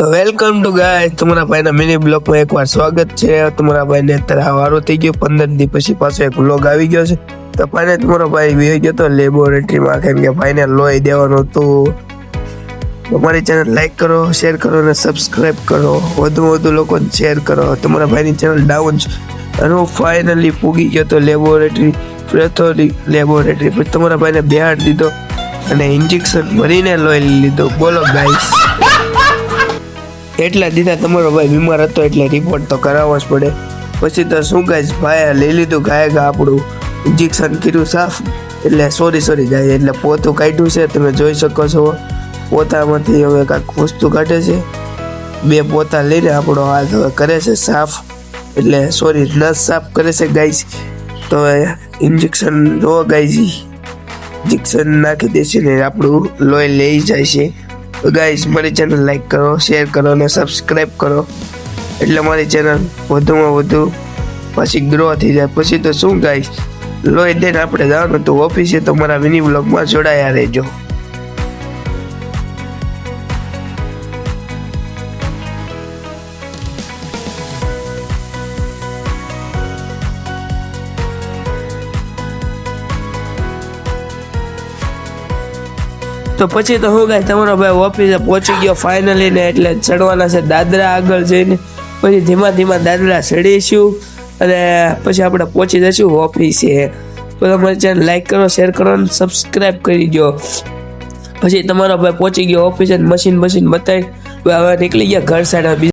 तो welcome to guys तुम्हारा भाई ना मिनी ब्लॉग में एक बार स्वागत है। तुम्हारा भाई ने અત્યારે હારો થઈ ગયો 15 દી પછી પાછો એક વ્લોગ આવી ગયો છે। તો ભાઈને તમારો ભાઈ વી ગયો તો લેબોરેટરીમાં કેમ કે ભાઈને લોહી દેવાનું હતું। તમારી ચેનલ લાઈક કરો, શેર કરો અને સબસ્ક્રાઇબ કરો, વધુ લોકોને શેર કરો। તમારા ભાઈની ચેનલ ડાઉન છે અને હું ફાઇનલી પૂગી ગયો તો લેબોરેટરી પ્રેથોરી લેબોરેટરી પર તમારા ભાઈને બેહાડ દીધો અને ઇન્જેક્શન ભરીને લોહી લીધો। બોલો ગાઈસ, એટલા દીધા તમારો ભાઈ બીમાર હતો એટલે રિપોર્ટ તો કરાવવો જ પડે। પછી તો શું ગાઈસ, ભાઈએ લઈ લીધું ગાયગા આપણું ઇન્જેક્શન કર્યું સાફ, એટલે સોરી ગાય એટલે પોતું કાઢ્યું છે। તમે જોઈ શકો છો પોતામાંથી હવે કાંઈક વસ્તુ કાઢે છે। 2 પોતા લઈને આપણો હાથ હવે કરે છે સાફ, એટલે સોરી નસ સાફ કરે છે ગાઈસ। તો ઇન્જેક્શન જો ગાઈસ, ઇન્જેક્શન નાખી દેશે ને આપણું લોહી લઈ જાય છે। તો ગાઈસ મારી ચેનલ લાઈક કરો, શેર કરો અને સબસ્ક્રાઇબ કરો એટલે મારી ચેનલ વધુમાં વધુ પછી ગ્રો થઈ જાય। પછી તો શું ગાઈસ, લોહી દઈને આપણે જવાનું તો ઓફિસે, તો મારા મિની બ્લોગમાં જોડાયા રહેજો। તો પછી તો હું ગાય તમારો ભાઈ ઓફિસે પહોંચી ગયો ફાઇનલી ને, એટલે ચડવાના છે દાદરા આગળ જઈને। પછી ધીમા દાદરા ચડીશું અને પછી આપણે પહોંચી જઈશું ઓફિસે। તો તમારી ચેનલ લાઈક કરો, શેર કરો અને સબસ્ક્રાઇબ કરી દો। પછી તમારો ભાઈ પહોંચી ગયો ઓફિસે, મશીન બતાવી હવે નીકળી ગયા ઘર સાઈડ।